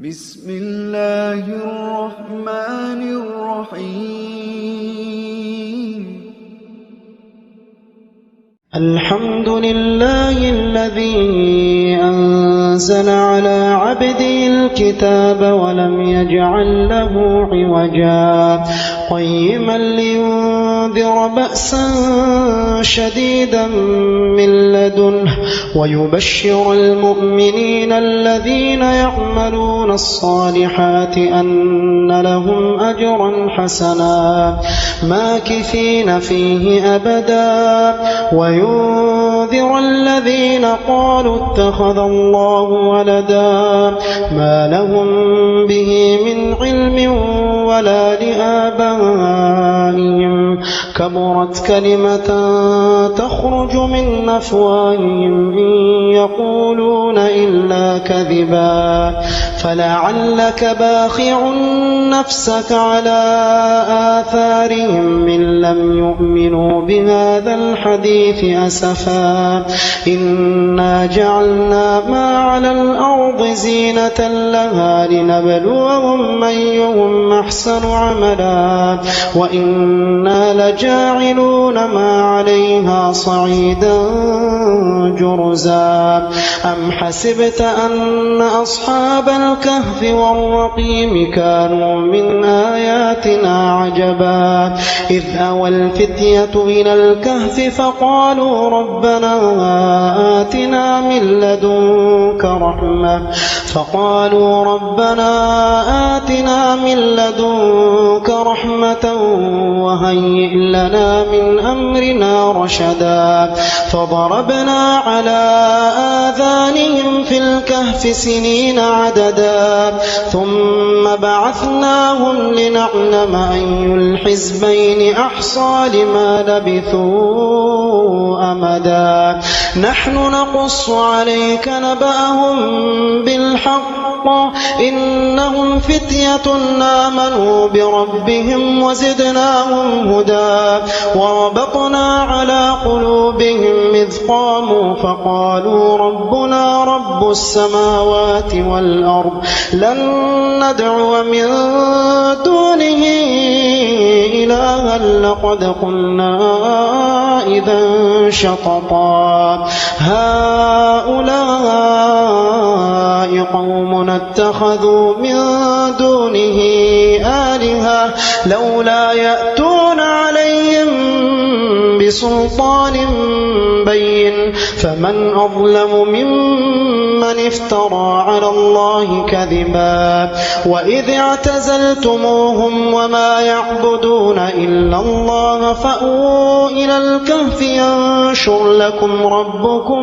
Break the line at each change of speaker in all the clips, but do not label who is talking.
بسم الله الرحمن الرحيم.
الحمد لله الذي أنزل على عبده الكتاب ولم يجعل له عوجا قيما لينذر بأسا شديدا من لدنه ويبشر المؤمنين الذين يعملون الصالحات أن لهم أجرا حسنا ماكثين فيه أبدا وينذر الذين قالوا اتخذ الله ولدا ما لهم به من علم ولا لآبائهم كبرت كلمة تخرج من أفواههم إن يقولون إلا كذبا فلعلك باخع نفسك على آثارهم إن لم يؤمنوا بهذا الحديث أسفا إنا جعلنا ما على الأرض زينة لها لنبلوهم أيهم أحسن عملا وإنا لجاعلون ما عليها صعيدا جرزا أم حسبت أن أصحاب الكهف والرقيم كانوا من آياتنا عجبا إذ أوى الفتية إلى الكهف فقالوا ربنا آتنا من لدنك رحمة وهيئ لنا من أمرنا رشدا فضربنا على آذانهم في الكهف سنين عددا ثم بعثناهم لنعلم أي الحزبين أحصى لما لبثوا أمدا نحن نقص عليك نبأهم بالحق إنهم فتية آمنوا بربهم وزدناهم هدى وربطنا على قلوبهم إذ قاموا فقالوا ربنا رب السماوات والأرض لن ندعو من دونه إلها لقد قلنا إذا شططا هؤلاء قوم اتخذوا من دونه آلهة لولا يأتون عليهم بسلطان بين فمن أظلم ممن افترى على الله كذبا وإذ اعتزلتموهم وما يعبدون إلا الله فأووا إلى الكهف ينشر لكم ربكم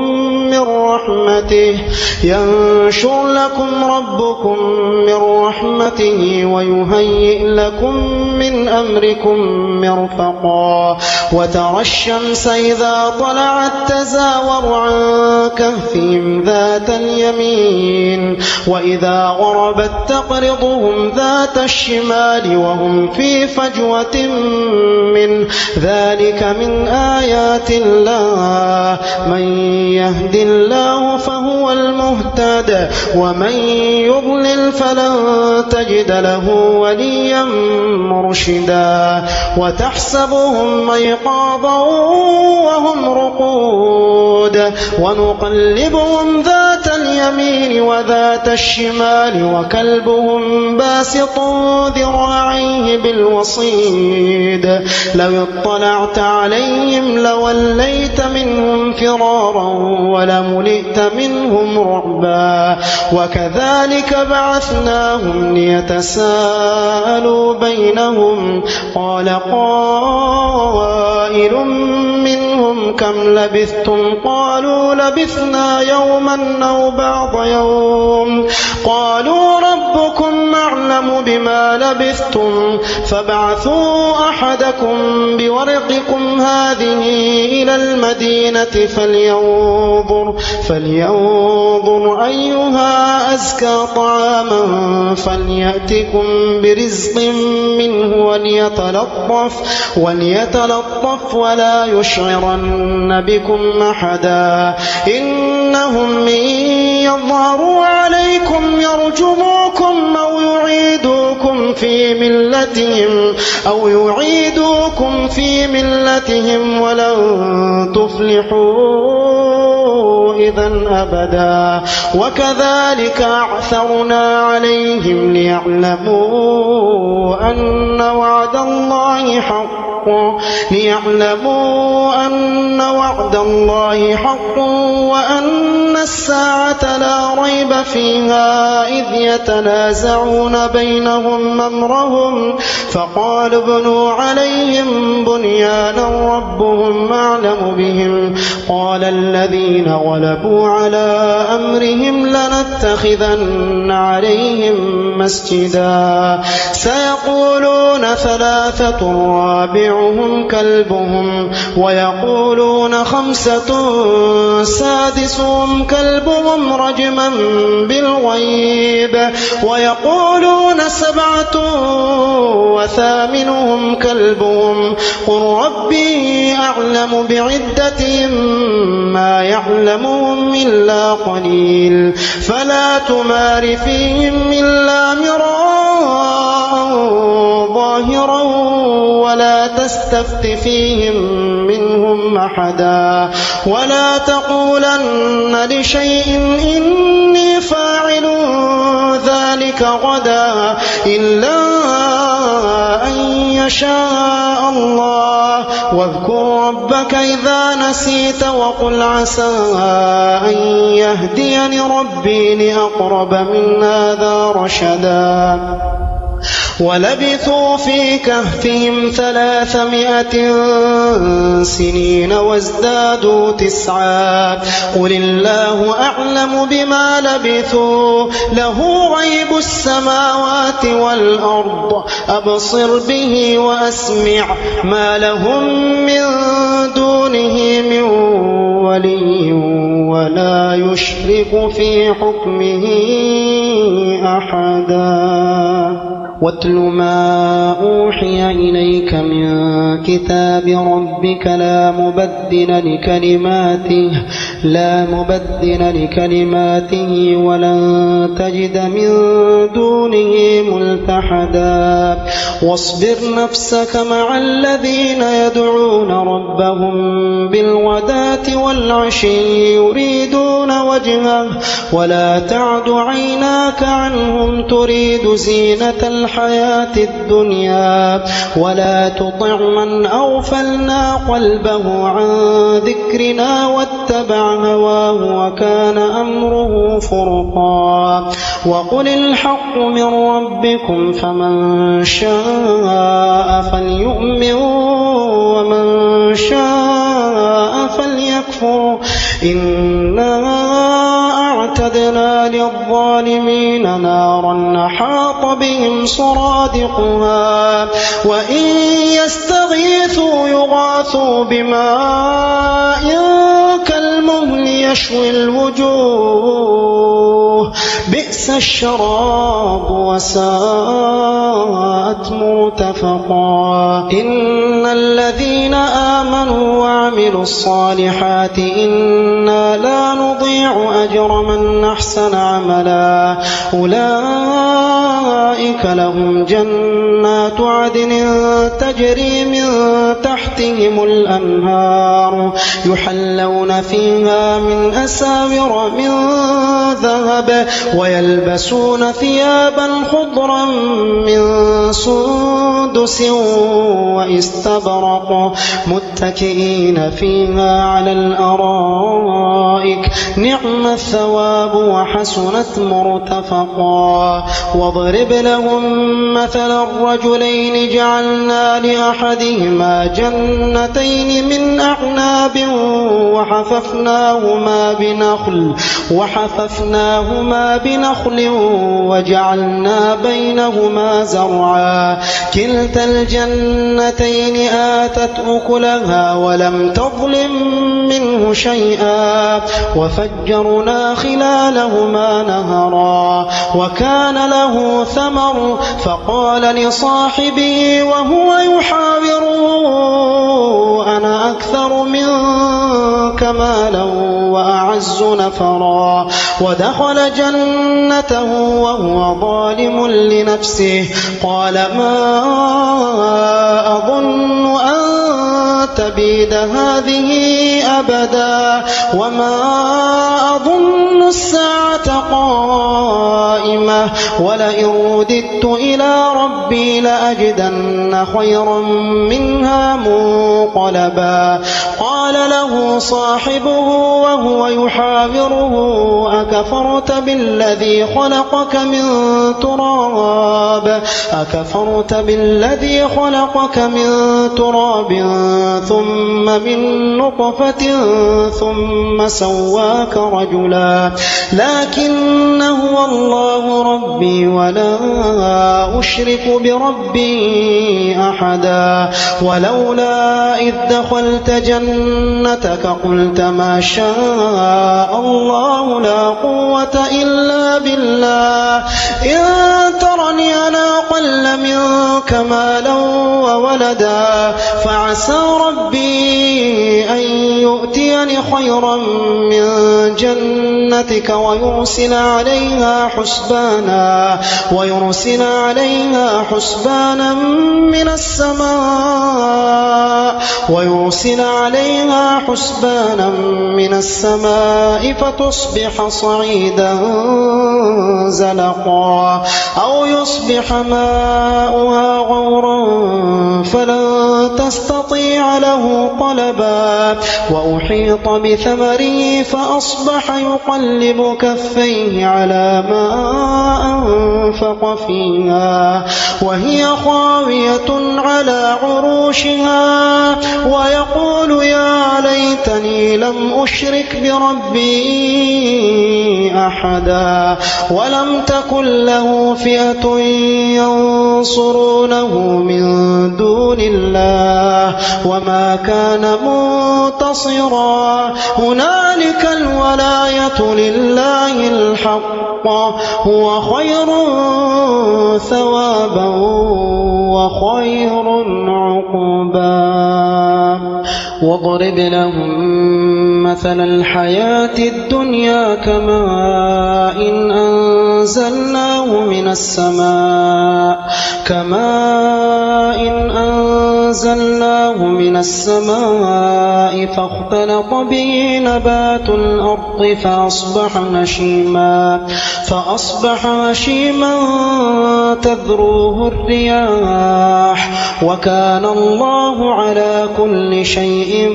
من رحمته ويهيئ لكم من أمركم مرفقا وترى الشمس إذا طلعت تزاور عن كهفهم ذات اليمين وإذا غربت تقرضهم ذات الشمال وهم في فجوة منه ذلك من آيات الله من يهد الله فهو المهتد ومن يضلل فلن تجد له وليا مرشدا وتحسبهم أيقاظا وهم رقود ونقلبهم ذات اليمين وذات الشمال وكلبهم باسط ذراعيه بالوصيد لو اطلعت عليهم لوليت منهم فرارا ولملئت منهم رعبا وكذلك بعثناهم ليتساءلوا بينهم قال قائل منهم كم لبثتم قالوا لبثنا يوما أو بعض يوم قالوا ربكم أعلم بما لبثتم فابعثوا أحدكم بورقكم هذه إلى المدينة فلينظر أيها أزكى طعاما فليأتكم برزق منه وليتلطف ولا يشعرن بكم أحدا إنهم إن يظهروا عليكم يرجموكم أو يعيدوكم في ملتهم ولن تفلحوا إذا أبدا وكذلك أعثرنا عليهم ليعلموا أن وعد الله حق وأن الساعة لا ريب فيها إذ يتنازعون بينهم أمرهم فقال ابنوا عليهم بنيانا ربهم أعلم بهم قال الذين غلبوا على أمرهم لنتخذن عليهم مسجدا سيقولون 3 رابعهم كلبهم ويقولون 5 سادسهم كلبهم رجما بالغيب ويقولون 7 وثامنهم كلبهم قل ربي أعلم بعدتهم ما يعلمهم إلا قليل فلا تمار فيهم إلا مراء ظاهرا ولا تستفت فيهم منهم أحدا ولا تقولن لشيء إني فاعل ذلك غدا إلا أن يشاء الله واذكر ربك إذا نسيت وقل عسى أن يهديني ربي لأقرب من هذا رشدا ولبثوا في كهفهم 300 سنين وازدادوا 9 قل الله أعلم بما لبثوا له غيب السماوات والأرض أبصر به وأسمع ما لهم من دونه من ولي ولا يشرك في حكمه أحدا واتل ما أوحي إليك من كتاب ربك لا مبدل لكلماته ولن تجد من دونه ملتحدا واصبر نفسك مع الذين يدعون ربهم بالغداة والعشي يريدون وجهه ولا تعد عيناك عنهم تريد زينة الحياة الدنيا ولا تطع من أغفلنا قلبه عن ذكرنا واتبع هواه وكان أمره فرطا وقل الحق من ربكم فمن شاء فليؤمن ومن شاء فليكفر إنا أعتدنا للظالمين نارا أحاط بهم سرادقها وإن يستغيثوا يغاثوا بماء كالمهل يشوي الوجوه بئس الشراب وساءت مرتفقا إن الذين آمنوا وعملوا الصالحات إنا لا نضيع أجر من أحسن عملا أولئك لهم جنات عدن تجري من تحتهم الأنهار يحلون فيها من أساور من ذهب ويلبسون ثيابا خضرا من سندس واستبرق متكئين فيها على الأرائك نعم الثواب وحسنت مرتفقا واضرب لهم مثل الرجلين جعلنا لأحدهما جنتين من أعناب وحففناهما بنخل وجعلنا بينهما زرعا كلتا الجنتين آتت أكلها ولم تظلم منه شيئا وفجرنا خلالهما نهرا وكان له ثمر فقال لصاحبه وهو يحاوره أنا أكثر منك منك مالا وأعز نفرا ودخل جنته وهو ظالم لنفسه قال ما أظن أن تبيد هذه أبدا وما أظن الساعة قائمة ولئن رددت إلى ربي لأجدن خيرا منها منقلبا قال له صاحبه وهو يحاوره أكفرت بالذي خلقك من تراب ثم من نطفة ثم سواك رجلا لكن هو الله ربي ولا أشرك بربي أحدا ولولا إذ دخلت جنتك قلت ما شاء الله لا قوة إلا بالله إن ترني أنا أقل منك مالا وولدا فعسى ربي أن يؤتيني خيرا من جنتك ويرسل عليها حسبانا من السماء فتصبح صعيدا زلقا أو يصبح ماؤها غورا فلن تستطيع له طلبا وأحيط بثمره فأصبح يقلب كفيه على ما أنفق فيها وهي خاوية على عروشها ويقول يا ليتني لم أشرك بربي أحدا ولم تكن له فئة ينصرونه من دون الله وما كان منتصرا هنالك الولاية لله الحق هو خير ثوابا وخير عقبا واضرب لهم مثل الحياة الدنيا كماء أنزلناه من السماء فاختلط به نبات الأرض فأصبح هشيما تذروه الرياح وكان الله على كل شيء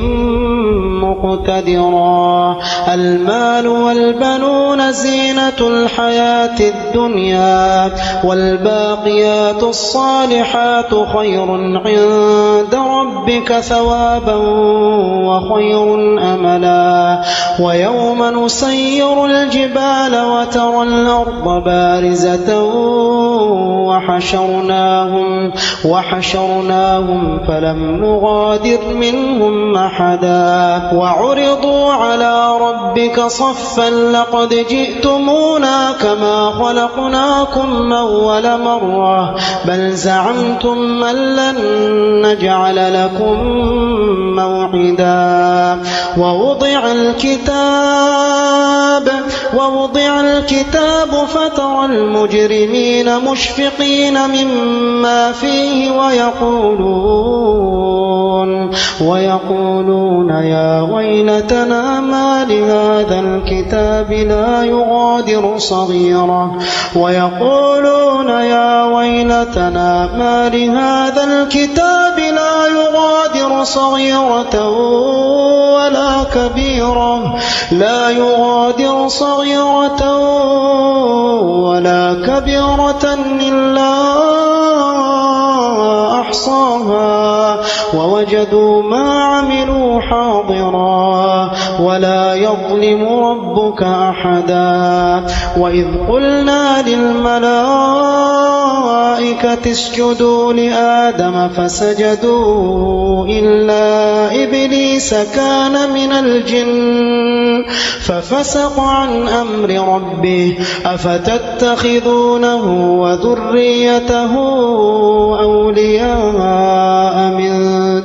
مقتدرا المال والبنون زينة الحياة الدنيا والباقيات الصالحات خير عند ربك ثوابا وخير أملا ويوم نسير الجبال وترى الأرض بارزة وحشرناهم فلم نغادر منهم أحدا وعرضوا على ربك صفا لقد جئتمونا كما خلقناكم أول مرة بل زعمتم أن لن نجعل لكم موعدا ووضع الكتاب فترى المجرمين مشفقين مما فيه ويقولون يا ويلتنا ما لهذا الكتاب لا يغادر صغيرة ولا كبيرة إلا أحصاها ووجدوا ما عملوا حاضرا ولا يظلم ربك أحدا وإذ قلنا للملائكة اسجدوا لآدم فسجدوا إلا إبليس كان من الجن ففسق عن أمر ربه أفتتخذونه وذريته أولياء من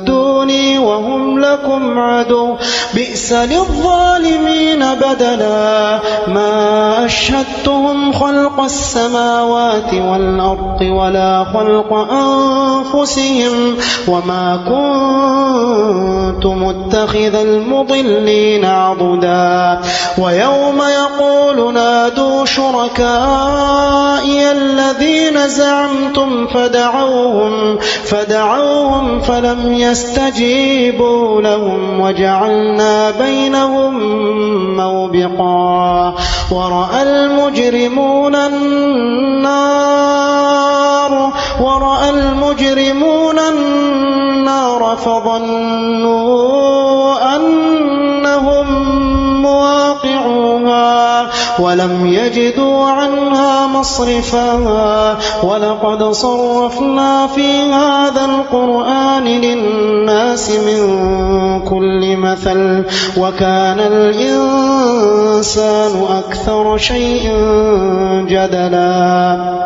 دوني وهم لكم عدو بئس بئس للظالمين بدلا ما أشهدتهم خلق السماوات والأرض ولا خلق أنفسهم وما كنت متخذ المضلين عضدا ويوم يقول نادوا شركائي الذين زعمتم فدعوهم فلم يستجيبوا لهم وجعلنا بينهم موبقا ورأى المجرمون النار فظنوا أنهم مواقعوها ولم يجدوا عنها مصرفا ولقد صرفنا في هذا القرآن للناس من كل مثل وكان الإنسان أكثر شيء جدلا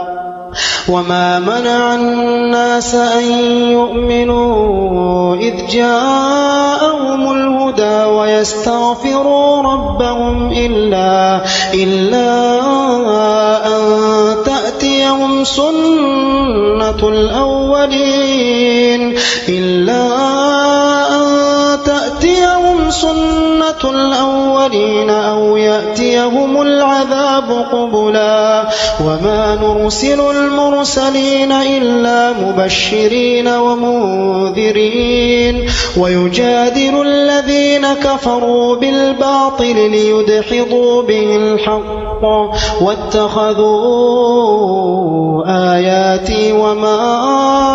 وما منع الناس أن يؤمنوا إذ جاءهم الهدى ويستغفروا ربهم إلا أن تأتيهم سنة الأولين أو يأتيهم العذاب قبلا وما نرسل المرسلين إلا مبشرين ومنذرين ويجادل الذين كفروا بالباطل ليدحضوا به الحق واتخذوا آياتي وما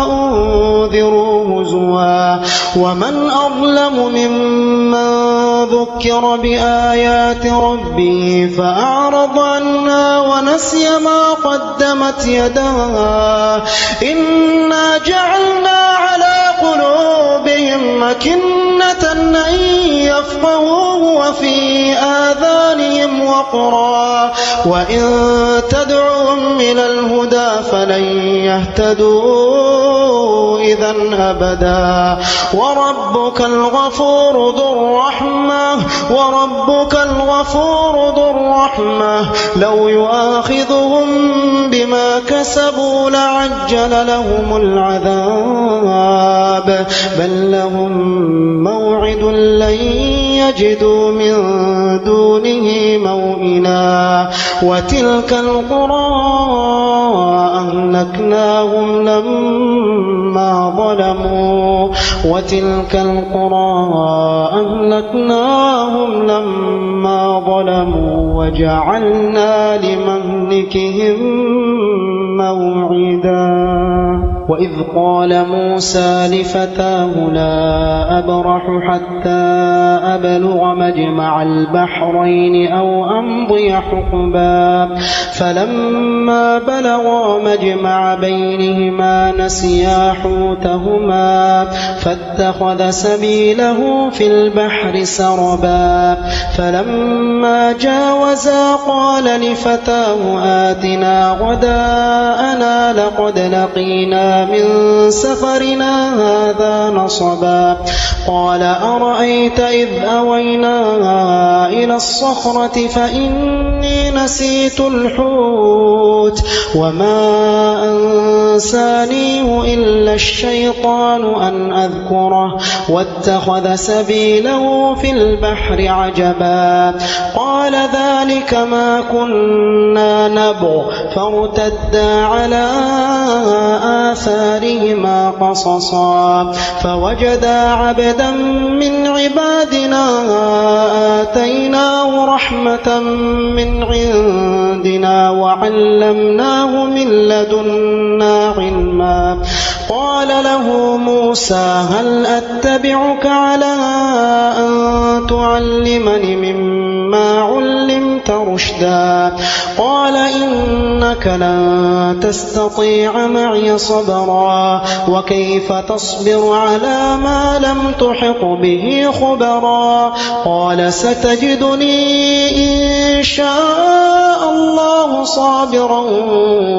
أنذروا هزوا ومن أظلم ممن ذكر بآيات ربه فأعرض عنها ونسي ما قدمت يداه إنا جعلنا على قلوبهم مكنة أن يفقهوه وفي آذانهم وقرا وإن تدعوهم إلى الهدى فلن يهتدوا إذا أبدا وربك الغفور ذو الرحمة لو يؤاخذهم بما كسبوا لعجل لهم العذاب بل لهم موعد لن يجدوا من دونه موئلا وتلك القرى أهلكناهم لما ظلموا وجعلنا لمهلكهم موعدا وإذ قال موسى لفتاه لا أبرح حتى أبلغ مجمع البحرين أو أمضي حقبا فلما بلغا مجمع بينهما نسيا حوتهما فاتخذ سبيله في البحر سربا فلما جاوزا قال لفتاه آتنا غداءنا لقد لقينا من سفرنا هذا نصبا قال أرأيت إذ أوينا إلى الصخرة فإني نسيت الحوت وما أنسانيه إلا الشيطان أن أذكره واتخذ سبيله في البحر عجبا قال ذلك ما كنا نبغ فارتدا على آثارهما قصصا فوجدا عبدا من عبادنا آتيناه رحمة من عندنا وعلمناه من لدنا علما قال له موسى هل أتبعك على أن تعلمني مما علمت رشدا قال إنك لن تستطيع معي صبرا وكيف تصبر على ما لم تحط به خبرا قال ستجدني إن شاء الله صابرا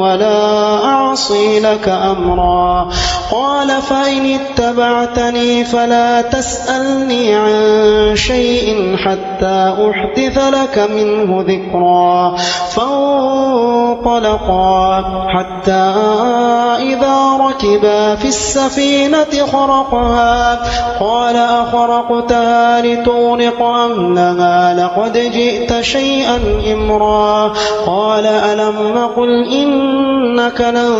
ولا أعصي لك أمرا قال فإن اتبعتني فلا تسألني عن شيء حتى أحدث لك منه ذكرا فانطلقا حتى إذا ركبا في السفينة خرقها قال أخرقتها لتغرق أهلها لقد جئت شيئا إمرا قال ألم نقل إنك لن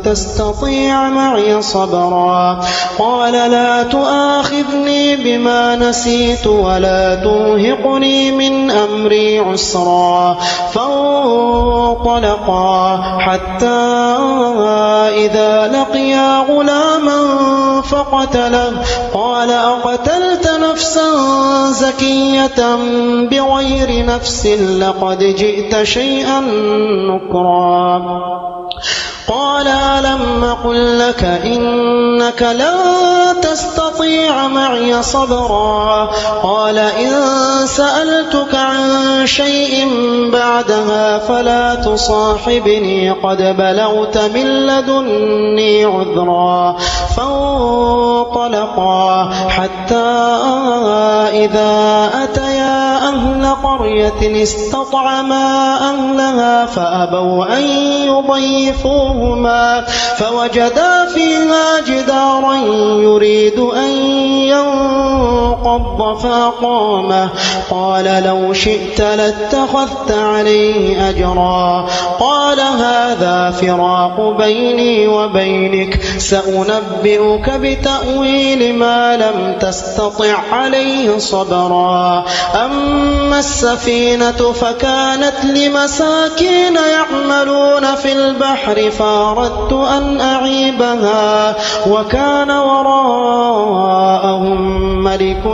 تستطيع معي صبرا قال لا تؤاخذني بما نسيت ولا ترهقني من أمري عسرا فانطلقا حتى إذا لقيا غلاما فقتله قال أقتلت نفسا زكية بغير نفس لقد جئت شيئا نكرا قال ألم أقل لك إنك لن تستطيع معي صبرا قال إن سألتك عن شيء بعدها فلا تصاحبني قد بلغت من لدني عذرا فانطلقا حتى إذا أتيا أهل قرية استطعما أهلها فأبوا أن يضيفوهما فوجدا فيها جدارا يريد أن ينقض فأقامه قال لو شئت لاتخذت عليه أجرا قال هذا فراق بيني وبينك سأنبئك بتأويل ما لم تستطع عليه صبرا أما السفينة فكانت لمساكين يعملون في البحر فأردت أن أعيبها وكان وراءهم ملك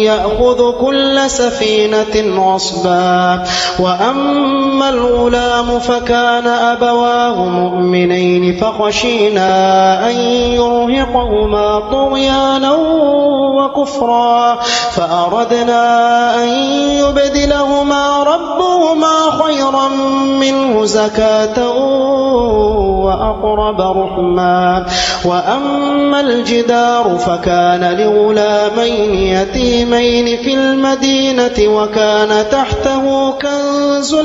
يأخذ كل سفينة غصبا وأما الغلام فكان أبواه مؤمنين فخشينا أن يرهقهما طغيانا وكفرا فأردنا أن يبدلهما ربهما خيرا منه زكاة وأقرب رحما وأما الجدار فكان لغلامين يتيمين في المدينة وكان تحته كنز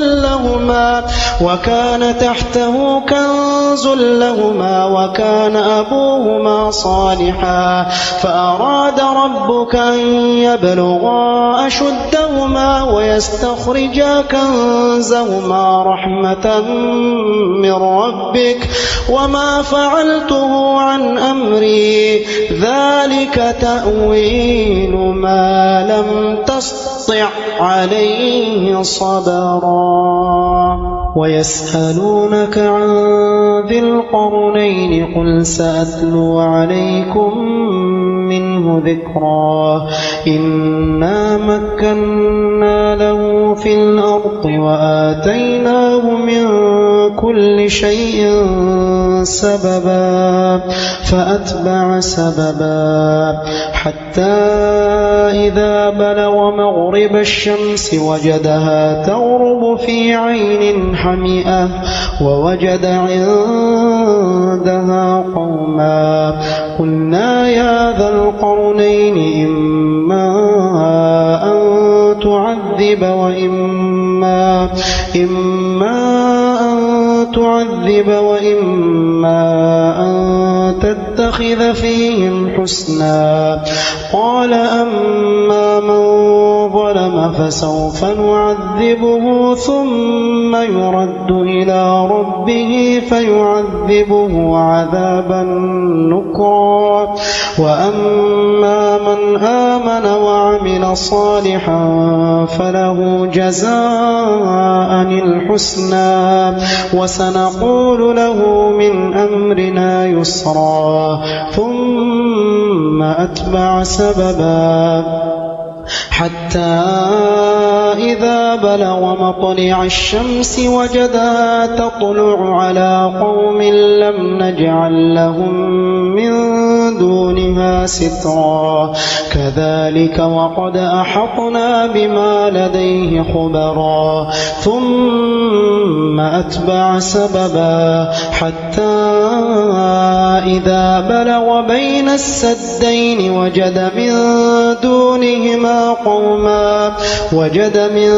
لهما وكان أبوهما صالحا فأراد ربك أن يبلغا أشدهما ويستخرجا كنزهما رحمة من ربك وما فعلته عن أمري ذلك تأويل ما لم تستطع عليه صبرا ويسألونك عن ذي القرنين قل سأتلو عليكم منه ذكرا إنا مكنا له في الأرض وآتيناه من كل شيء سببا فأتبع سببا حتى إذا بلغ مغرب الشمس وجدها تغرب في عين حمئة ووجد عندها قوما قلنا يا ذا القرنين إما أن تعذب وإما أن تتخذ فيهم حسنا قال أما من ظلم فسوف نعذبه ثم يرد إلى ربه فيعذبه عذابا نكرا وأما من آمن وعمل صالحا فله جزاء الحسنى وسنقول له من أمرنا يسرا ثم أتبع سببا حتى إذا بلغ مطلع الشمس وجدها تطلع على قوم لم نجعل لهم من دونها سترا كذلك وقد أحطنا بما لديه خبرا ثم أتبع سببا حتى إذا بلغ بين السدين وجد من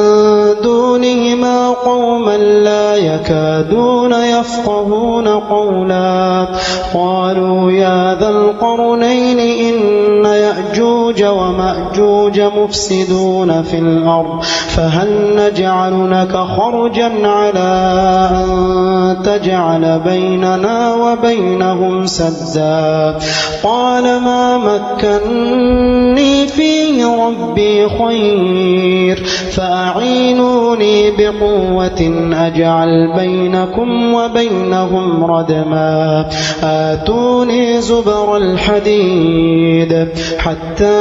دونهما قوما لا يكادون يفقهون قولا قالوا يا ذا القرنين إن يأجوج ومأجوج مفسدون في الأرض فهل نجعل لك خرجا على أن تجعل بيننا وبينهم سدا قال ما مكني فيه ربي خير فأعينوني بقوة أجعل بينكم وبينهم ردما آتوني زبر الحديد حتى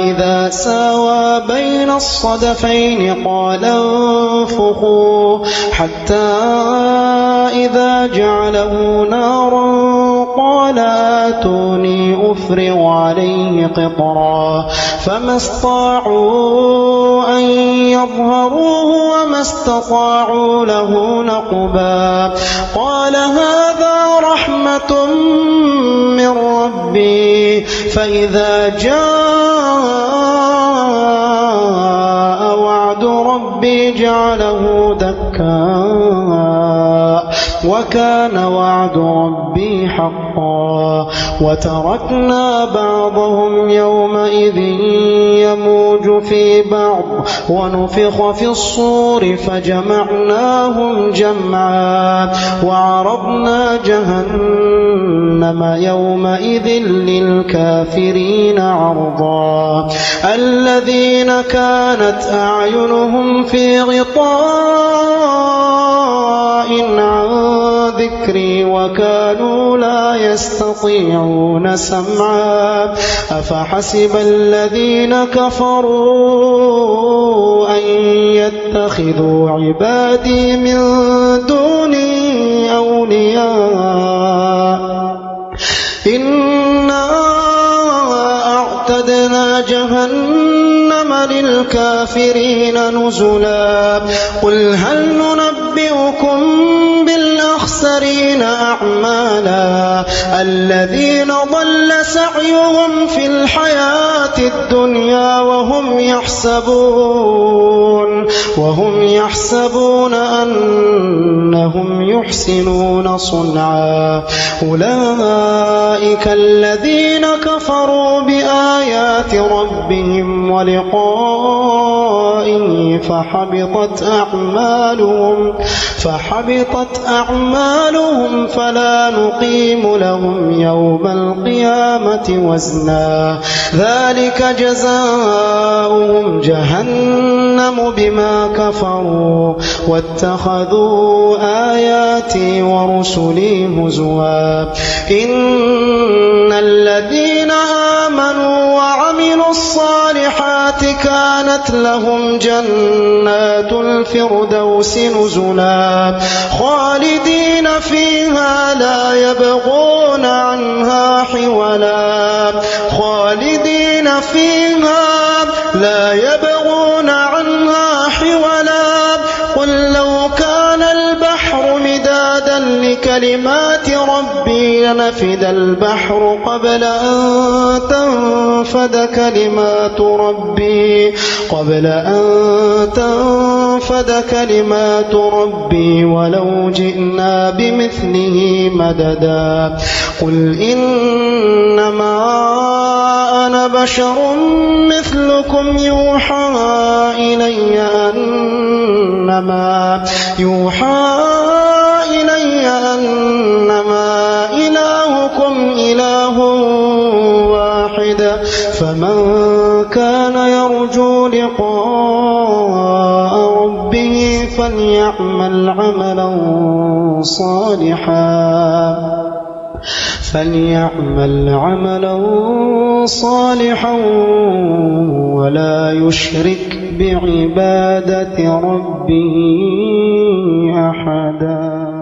إذا ساوى بين الصدفين قال انفخوا حتى إذا جعله نارا قال آتوني أفرغ عليه قطرا فما استطاعوا أن يظهروه وما استطاعوا له نقبا قال هذا رحمة من ربي فإذا جاء وعد ربي جعله دكا وكان وعد ربي حقا وتركنا بعضهم يومئذ يموج في بعض ونفخ في الصور فجمعناهم جمعا وعرضنا جهنم يومئذ للكافرين عرضا الذين كانت أعينهم في غطاء عن ذكري وكانوا لا يستطيعون سمعا أفحسب الذين كفروا أن يتخذوا عبادي من دوني أولياء إنا أعتدنا جهنم للكافرين نزلا قل هل ننبئكم بالأخسرين أعمالا الذين ضل سعيهم في الحياة الدنيا وهم يحسبون أنهم يحسنون صنعا أولئك الذين كفروا بآيات ربهم ولقائه فحبطت أعمالهم فلا نقيم لهم يوم القيامة وزنا ذلك جزاؤهم جهنم بما كفروا واتخذوا آياتي ورسلي هزوا إن الذين آمنوا وعملوا الصالحات كانت لهم جنات الفردوس نزلا خالدين فيها لا يبغون عنها حولا قل لو كان البحر مدادا لكلمات ربي لنفد البحر قبل أن تنفد كلمات ربي ولو جئنا بمثله مددا قل إنما أنا بشر مثلكم يوحى إلي أنما إلهكم إله واحد فمن كان يرجو لقاء ربه فليعمل عملا صالحا ولا يشرك بعبادة ربه أحدا.